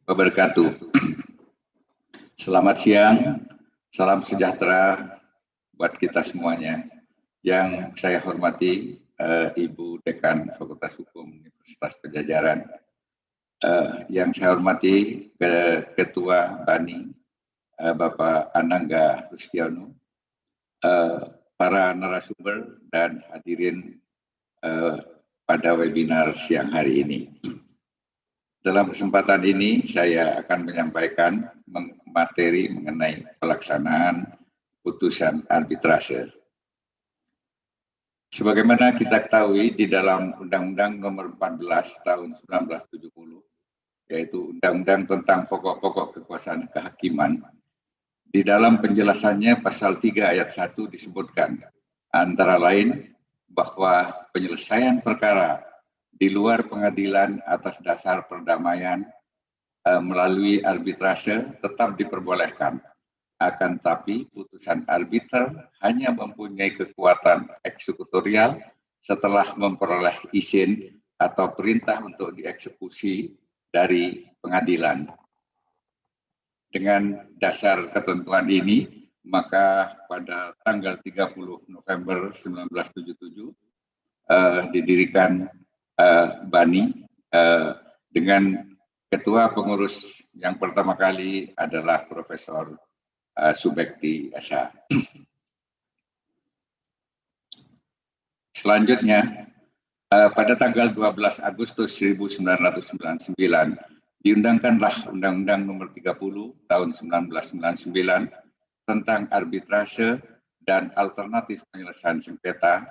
wabarakatuh. Selamat siang, salam sejahtera buat kita semuanya. Yang saya hormati Ibu Dekan Fakultas Hukum Universitas Padjadjaran, yang saya hormati Ketua BANI Bapak Anangga Rustiono, para narasumber dan hadirin pada webinar siang hari ini. Dalam kesempatan ini saya akan menyampaikan materi mengenai pelaksanaan putusan arbitrase. Sebagaimana kita ketahui di dalam Undang-Undang Nomor 14 Tahun 1970, yaitu Undang-Undang tentang Pokok-pokok Kekuasaan Kehakiman, di dalam penjelasannya pasal 3 ayat 1 disebutkan antara lain bahwa penyelesaian perkara di luar pengadilan atas dasar perdamaian melalui arbitrase tetap diperbolehkan. Akan tetapi putusan arbiter hanya mempunyai kekuatan eksekutorial setelah memperoleh izin atau perintah untuk dieksekusi dari pengadilan. Dengan dasar ketentuan ini, maka pada tanggal 30 November 1977 didirikan BANI dengan ketua pengurus yang pertama kali adalah Profesor Subekti S.H. Selanjutnya, pada tanggal 12 Agustus 1999 diundangkanlah Undang-Undang Nomor 30 Tahun 1999 tentang arbitrase dan alternatif penyelesaian sengketa,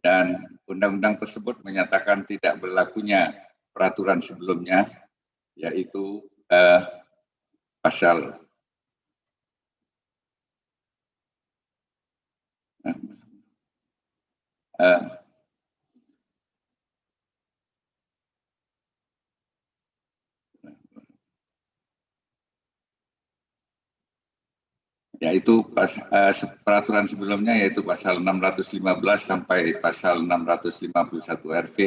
dan undang-undang tersebut menyatakan tidak berlakunya peraturan sebelumnya, yaitu pasal yaitu peraturan sebelumnya, yaitu pasal 615 sampai pasal 651 RV,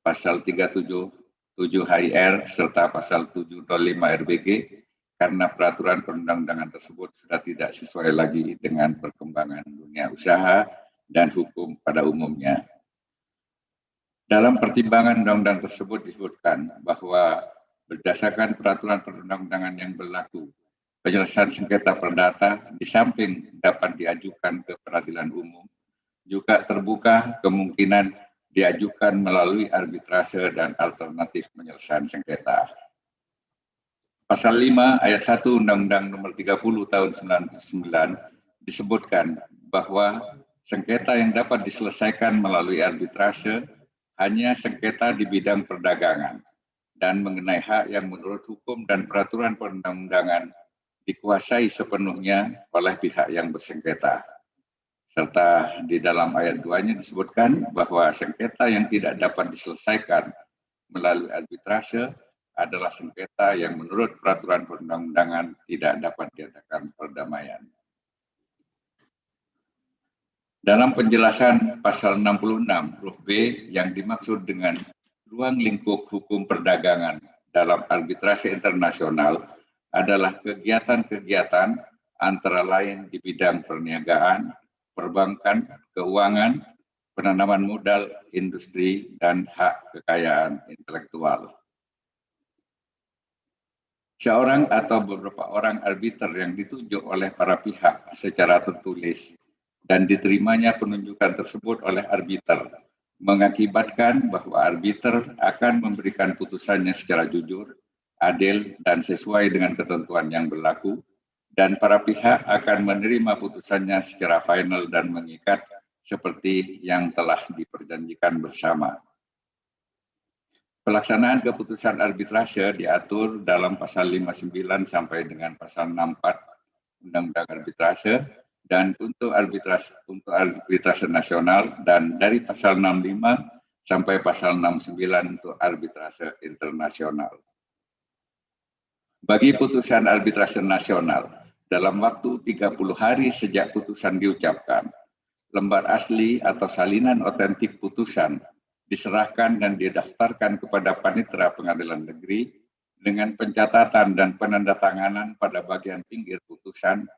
pasal 377 HIR, serta pasal 725 RBG, karena peraturan perundang-undangan tersebut sudah tidak sesuai lagi dengan perkembangan dunia usaha dan hukum pada umumnya. Dalam pertimbangan undang-undang tersebut disebutkan bahwa berdasarkan peraturan perundang-undangan yang berlaku, penyelesaian sengketa perdata di samping dapat diajukan ke peradilan umum, juga terbuka kemungkinan diajukan melalui arbitrase dan alternatif penyelesaian sengketa. Pasal 5 ayat 1 Undang-Undang Nomor 30 Tahun 1999 disebutkan bahwa sengketa yang dapat diselesaikan melalui arbitrase hanya sengketa di bidang perdagangan dan mengenai hak yang menurut hukum dan peraturan perundang-undangan dikuasai sepenuhnya oleh pihak yang bersengketa. Serta di dalam ayat 2-nya disebutkan bahwa sengketa yang tidak dapat diselesaikan melalui arbitrase adalah sengketa yang menurut peraturan perundang-undangan tidak dapat diadakan perdamaian. Dalam penjelasan pasal 66 huruf B yang dimaksud dengan ruang lingkup hukum perdagangan dalam arbitrase internasional adalah kegiatan-kegiatan antara lain di bidang perniagaan, perbankan, keuangan, penanaman modal, industri, dan hak kekayaan intelektual. Seorang atau beberapa orang arbiter yang ditunjuk oleh para pihak secara tertulis dan diterimanya penunjukan tersebut oleh arbiter mengakibatkan bahwa arbiter akan memberikan putusannya secara jujur, adil, dan sesuai dengan ketentuan yang berlaku, dan para pihak akan menerima putusannya secara final dan mengikat seperti yang telah diperjanjikan bersama. Pelaksanaan keputusan arbitrase diatur dalam pasal 59 sampai dengan pasal 64 Undang-Undang Arbitrase, dan untuk arbitrase nasional, dan dari pasal 65 sampai pasal 69 untuk arbitrase internasional. Bagi putusan arbitrase nasional, dalam waktu 30 hari sejak putusan diucapkan, lembar asli atau salinan otentik putusan diserahkan dan didaftarkan kepada Panitera Pengadilan Negeri dengan pencatatan dan penandatanganan pada bagian pinggir putusan,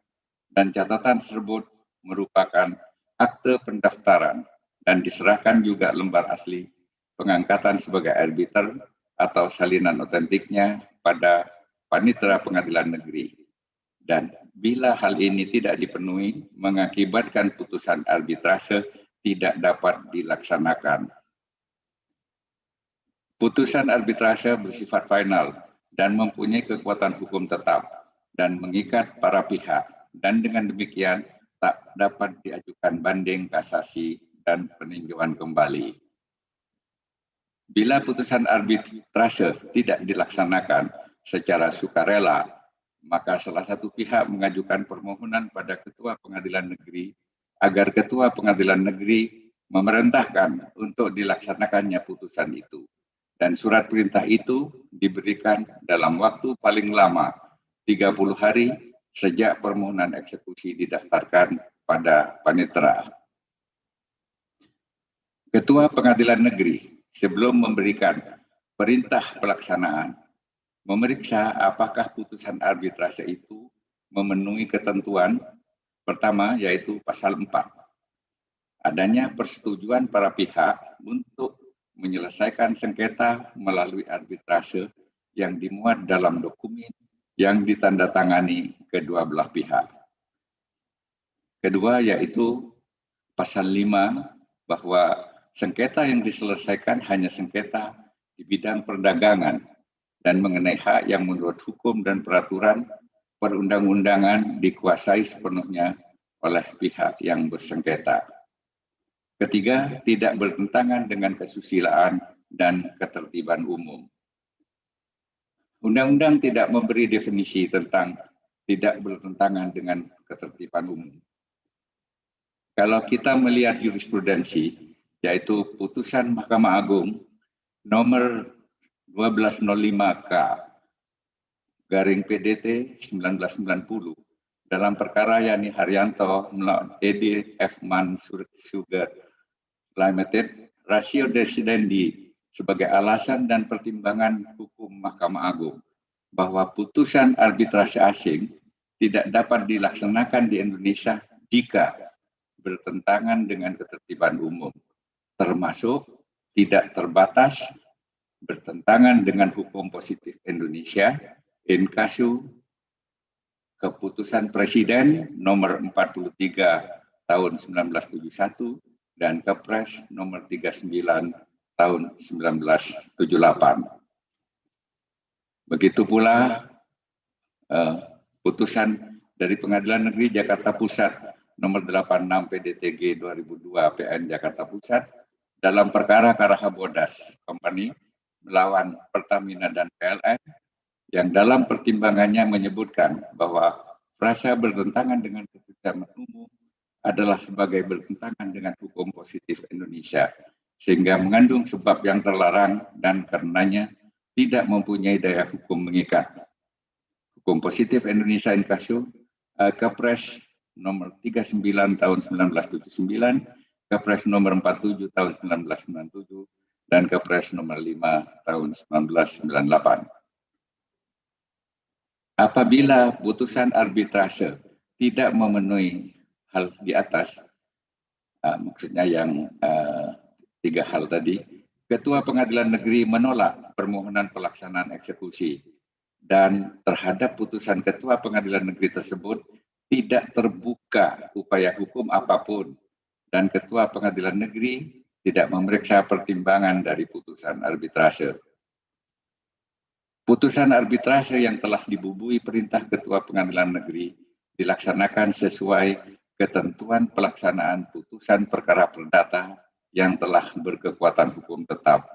dan catatan tersebut merupakan akte pendaftaran dan diserahkan juga lembar asli pengangkatan sebagai arbiter atau salinan otentiknya pada panitera pengadilan negeri. Dan bila hal ini tidak dipenuhi, mengakibatkan putusan arbitrase tidak dapat dilaksanakan. Putusan arbitrase bersifat final dan mempunyai kekuatan hukum tetap dan mengikat para pihak, dan dengan demikian tak dapat diajukan banding, kasasi, dan peninjauan kembali. Bila putusan arbitrase tidak dilaksanakan secara sukarela, maka salah satu pihak mengajukan permohonan pada Ketua Pengadilan Negeri agar Ketua Pengadilan Negeri memerintahkan untuk dilaksanakannya putusan itu. Dan surat perintah itu diberikan dalam waktu paling lama 30 hari sejak permohonan eksekusi didaftarkan pada panitera. Ketua Pengadilan Negeri sebelum memberikan perintah pelaksanaan memeriksa apakah putusan arbitrase itu memenuhi ketentuan pertama, yaitu pasal 4. Adanya persetujuan para pihak untuk menyelesaikan sengketa melalui arbitrase yang dimuat dalam dokumen yang ditandatangani kedua belah pihak. Kedua, yaitu pasal 5, bahwa sengketa yang diselesaikan hanya sengketa di bidang perdagangan dan mengenai hak yang menurut hukum dan peraturan perundang-undangan dikuasai sepenuhnya oleh pihak yang bersengketa. Ketiga, tidak bertentangan dengan kesusilaan dan ketertiban umum. Undang-undang tidak memberi definisi tentang tidak bertentangan dengan ketertiban umum. Kalau kita melihat jurisprudensi, yaitu putusan Mahkamah Agung nomor 1205K garing PDT 1990 dalam perkara Yani Haryanto melawan Edi F. Man Sugar Limited, rasio desidendi sebagai alasan dan pertimbangan hukum Mahkamah Agung bahwa putusan arbitrase asing tidak dapat dilaksanakan di Indonesia jika bertentangan dengan ketertiban umum, termasuk tidak terbatas bertentangan dengan hukum positif Indonesia, in casu Keputusan Presiden nomor 43 tahun 1971 dan Kepres nomor 39 tahun 1978. Begitu pula putusan dari Pengadilan Negeri Jakarta Pusat nomor 86 PDTG 2002 PN Jakarta Pusat dalam perkara Karahabodas Company melawan Pertamina dan PLN, yang dalam pertimbangannya menyebutkan bahwa frasa bertentangan dengan ketertiban umum adalah sebagai bertentangan dengan hukum positif Indonesia, sehingga mengandung sebab yang terlarang dan karenanya tidak mempunyai daya hukum mengikat. Hukum positif Indonesia in casu Kepres nomor 39 tahun 1979, Kepres nomor 47 tahun 1997, dan Kepres nomor 5 tahun 1998. Apabila putusan arbitrase tidak memenuhi hal di atas, maksudnya yang 3 hal tadi, Ketua Pengadilan Negeri menolak permohonan pelaksanaan eksekusi, dan terhadap putusan Ketua Pengadilan Negeri tersebut tidak terbuka upaya hukum apapun, dan Ketua Pengadilan Negeri tidak memeriksa pertimbangan dari putusan arbitrase. Putusan arbitrase yang telah dibubui perintah Ketua Pengadilan Negeri dilaksanakan sesuai ketentuan pelaksanaan putusan perkara perdata yang telah berkekuatan hukum tetap.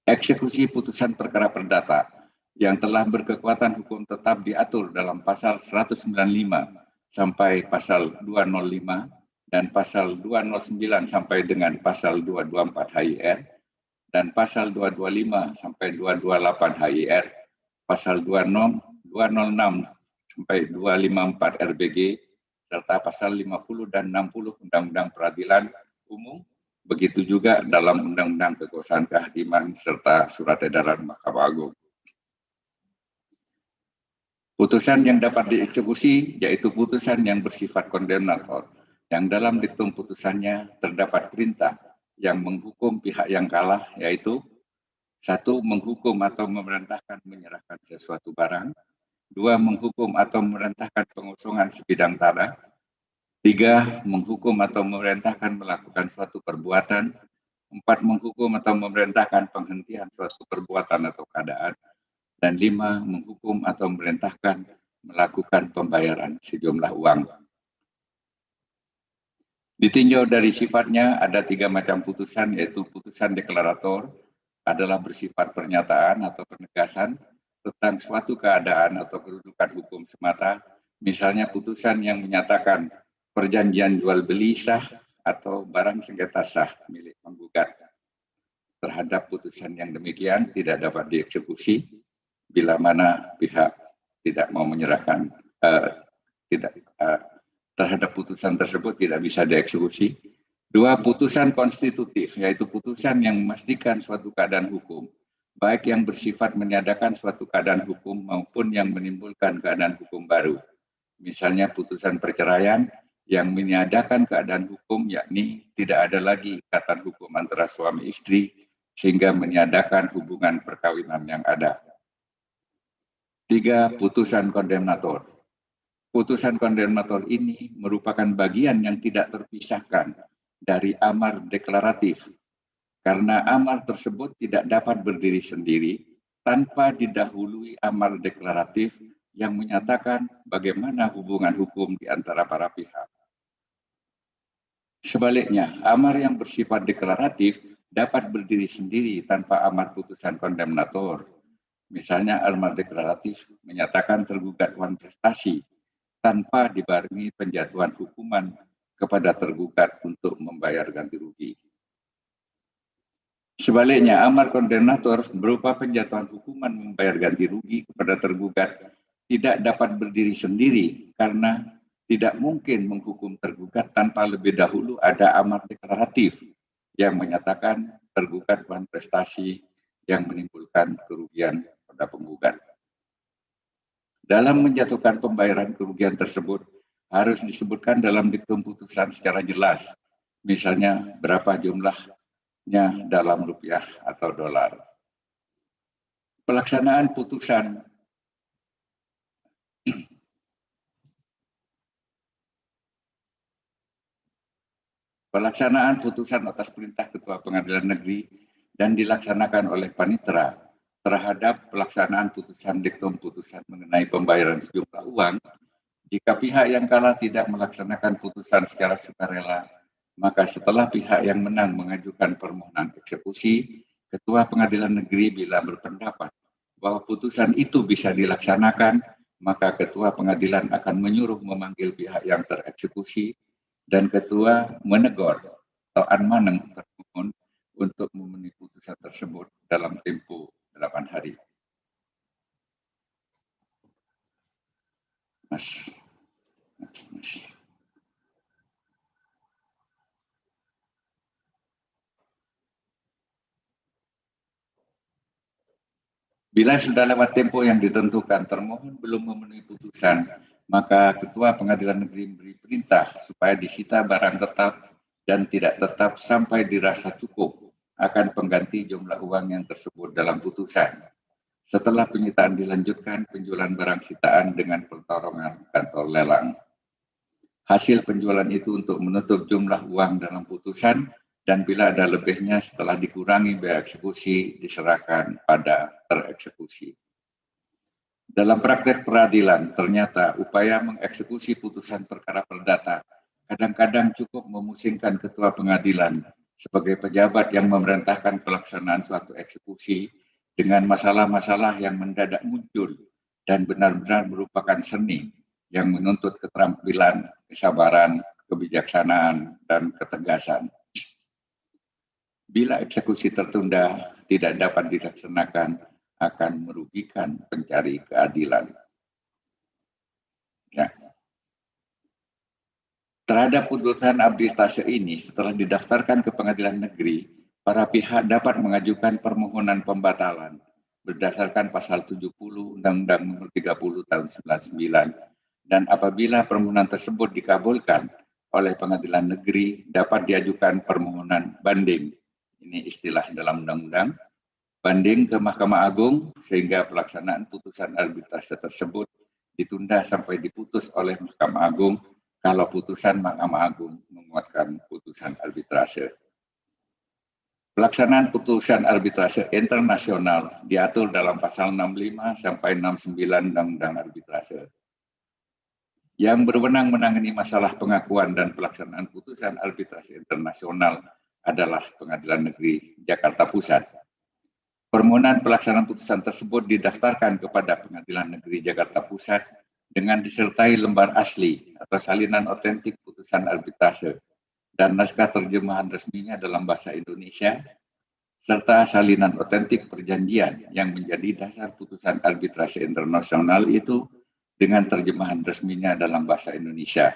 Eksekusi putusan perkara perdata yang telah berkekuatan hukum tetap diatur dalam pasal 195 sampai pasal 205 dan pasal 209 sampai dengan pasal 224 HIR dan pasal 225 sampai 228 HIR, pasal 206 sampai 254 RBG, serta pasal 50 dan 60 Undang-Undang Peradilan Umum Begitu juga dalam Undang-Undang Kekuasaan Kehakiman serta Surat Edaran Mahkamah Agung. Putusan yang dapat dieksekusi yaitu putusan yang bersifat kondemnator, yang dalam diktum putusannya terdapat perintah yang menghukum pihak yang kalah, yaitu 1. Menghukum atau memerintahkan menyerahkan sesuatu barang. 2. Menghukum atau memerintahkan pengosongan sebidang tanah. 3. Menghukum atau memerintahkan melakukan suatu perbuatan. 4. Menghukum atau memerintahkan penghentian suatu perbuatan atau keadaan. Dan 5. Menghukum atau memerintahkan melakukan pembayaran sejumlah uang. Ditinjau dari sifatnya, ada 3 macam putusan, yaitu putusan deklarator adalah bersifat pernyataan atau penegasan tentang suatu keadaan atau kedudukan hukum semata, misalnya putusan yang menyatakan perjanjian jual beli sah atau barang sengketa sah milik penggugat. Terhadap putusan yang demikian tidak dapat dieksekusi bila mana pihak tidak mau menyerahkan terhadap putusan tersebut tidak bisa dieksekusi. 2. Putusan konstitutif, yaitu putusan yang memastikan suatu keadaan hukum, baik yang bersifat meniadakan suatu keadaan hukum maupun yang menimbulkan keadaan hukum baru. Misalnya putusan perceraian yang meniadakan keadaan hukum, yakni tidak ada lagi ikatan hukum antara suami istri sehingga meniadakan hubungan perkawinan yang ada. 3. Putusan kondemnator. Putusan kondemnator ini merupakan bagian yang tidak terpisahkan dari amar deklaratif, karena amar tersebut tidak dapat berdiri sendiri tanpa didahului amar deklaratif yang menyatakan bagaimana hubungan hukum di antara para pihak. Sebaliknya, amar yang bersifat deklaratif dapat berdiri sendiri tanpa amar putusan kondemnator. Misalnya, amar deklaratif menyatakan tergugat wan prestasi tanpa dibarengi penjatuhan hukuman kepada tergugat untuk membayar ganti rugi. Sebaliknya, amar kondemnator berupa penjatuhan hukuman membayar ganti rugi kepada tergugat tidak dapat berdiri sendiri karena tidak mungkin menghukum tergugat tanpa lebih dahulu ada amar deklaratif yang menyatakan tergugat wan prestasi yang menimbulkan kerugian pada penggugat. Dalam menjatuhkan pembayaran kerugian tersebut harus disebutkan dalam diktum putusan secara jelas, misalnya berapa jumlahnya dalam rupiah atau dolar. Pelaksanaan putusan atas perintah Ketua Pengadilan Negeri dan dilaksanakan oleh Panitera terhadap pelaksanaan putusan diktum putusan mengenai pembayaran sejumlah uang, jika pihak yang kalah tidak melaksanakan putusan secara sukarela, maka setelah pihak yang menang mengajukan permohonan eksekusi, Ketua Pengadilan Negeri bila berpendapat bahwa putusan itu bisa dilaksanakan, maka Ketua Pengadilan akan menyuruh memanggil pihak yang tereksekusi dan Ketua menegur atau anmaneng termohon untuk memenuhi putusan tersebut dalam tempo 8 hari. Mas. Bila sudah lewat tempo yang ditentukan, termohon belum memenuhi putusan, maka Ketua Pengadilan Negeri memberi perintah supaya disita barang tetap dan tidak tetap sampai dirasa cukup akan pengganti jumlah uang yang tersebut dalam putusan. Setelah penyitaan dilanjutkan, penjualan barang sitaan dengan pertolongan kantor lelang. Hasil penjualan itu untuk menutup jumlah uang dalam putusan, dan bila ada lebihnya setelah dikurangi biaya eksekusi diserahkan pada tereksekusi. Dalam praktek peradilan, ternyata upaya mengeksekusi putusan perkara perdata kadang-kadang cukup memusingkan Ketua Pengadilan sebagai pejabat yang memerintahkan pelaksanaan suatu eksekusi dengan masalah-masalah yang mendadak muncul dan benar-benar merupakan seni yang menuntut keterampilan, kesabaran, kebijaksanaan, dan ketegasan. Bila eksekusi tertunda tidak dapat dilaksanakan, akan merugikan pencari keadilan. Ya. Terhadap putusan arbitrase ini, setelah didaftarkan ke pengadilan negeri, para pihak dapat mengajukan permohonan pembatalan berdasarkan pasal 70 Undang-Undang Nomor 30 Tahun 99, dan apabila permohonan tersebut dikabulkan oleh pengadilan negeri, dapat diajukan permohonan banding. Ini istilah dalam undang-undang. Banding ke Mahkamah Agung sehingga pelaksanaan putusan arbitrase tersebut ditunda sampai diputus oleh Mahkamah Agung kalau putusan Mahkamah Agung menguatkan putusan arbitrase. Pelaksanaan putusan arbitrase internasional diatur dalam pasal 65 sampai 69 Undang-Undang Arbitrase. Yang berwenang menangani masalah pengakuan dan pelaksanaan putusan arbitrase internasional adalah Pengadilan Negeri Jakarta Pusat. Permohonan pelaksanaan putusan tersebut didaftarkan kepada Pengadilan Negeri Jakarta Pusat dengan disertai lembar asli atau salinan otentik putusan arbitrase dan naskah terjemahan resminya dalam bahasa Indonesia, serta salinan otentik perjanjian yang menjadi dasar putusan arbitrase internasional itu dengan terjemahan resminya dalam bahasa Indonesia,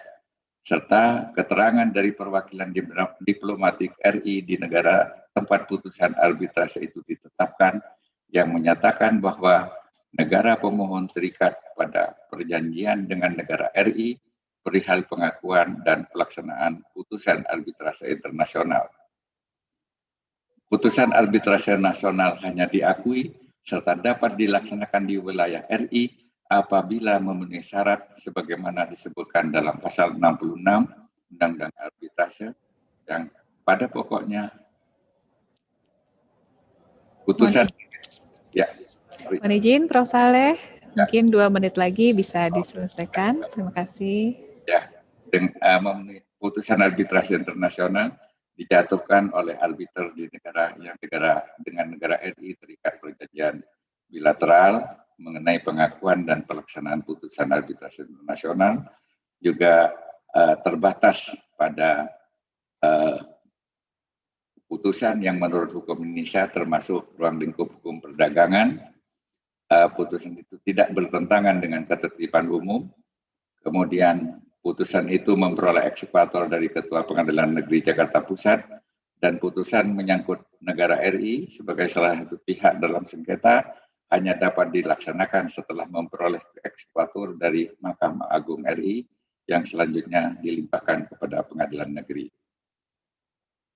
serta keterangan dari perwakilan diplomatik RI di negara tempat putusan arbitrase itu ditetapkan yang menyatakan bahwa negara pemohon terikat pada perjanjian dengan negara RI perihal pengakuan dan pelaksanaan putusan arbitrase internasional. Putusan arbitrase nasional hanya diakui serta dapat dilaksanakan di wilayah RI apabila memenuhi syarat sebagaimana disebutkan dalam pasal 66 Undang-Undang Arbitrase yang pada pokoknya putusan Mohon izin, Prof. Saleh, mungkin 2 menit lagi bisa diselesaikan. Terima kasih. Ya, memenuhi putusan arbitrase internasional dijatuhkan oleh arbiter di negara dengan negara RI terikat perjanjian bilateral mengenai pengakuan dan pelaksanaan putusan arbitrase internasional, juga terbatas pada putusan yang menurut hukum Indonesia termasuk ruang lingkup hukum perdagangan. Putusan itu tidak bertentangan dengan ketertiban umum. Kemudian putusan itu memperoleh eksekutor dari Ketua Pengadilan Negeri Jakarta Pusat, dan putusan menyangkut negara RI sebagai salah satu pihak dalam sengketa hanya dapat dilaksanakan setelah memperoleh eksekutor dari Mahkamah Agung RI yang selanjutnya dilimpahkan kepada Pengadilan Negeri.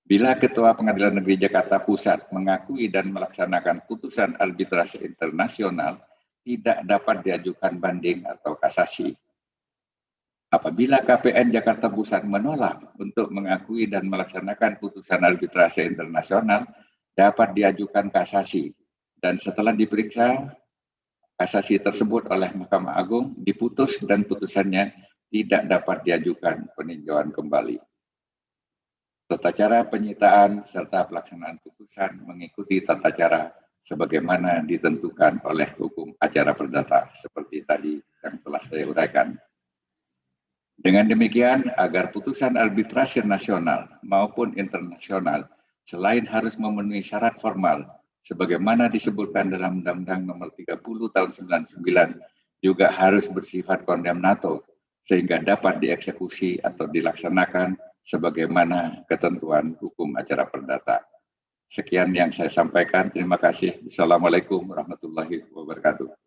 Bila Ketua Pengadilan Negeri Jakarta Pusat mengakui dan melaksanakan putusan arbitrase internasional, tidak dapat diajukan banding atau kasasi. Apabila KPN Jakarta Pusat menolak untuk mengakui dan melaksanakan putusan arbitrase internasional, dapat diajukan kasasi. Dan setelah diperiksa, kasasi tersebut oleh Mahkamah Agung diputus dan putusannya tidak dapat diajukan peninjauan kembali. Tata cara penyitaan serta pelaksanaan putusan mengikuti tata cara sebagaimana ditentukan oleh hukum acara perdata seperti tadi yang telah saya uraikan. Dengan demikian, agar putusan arbitrase nasional maupun internasional selain harus memenuhi syarat formal sebagaimana disebutkan dalam Undang-Undang Nomor 30 Tahun 99 juga harus bersifat kondemnator sehingga dapat dieksekusi atau dilaksanakan sebagaimana ketentuan hukum acara perdata. Sekian yang saya sampaikan. Terima kasih. Assalamualaikum warahmatullahi wabarakatuh.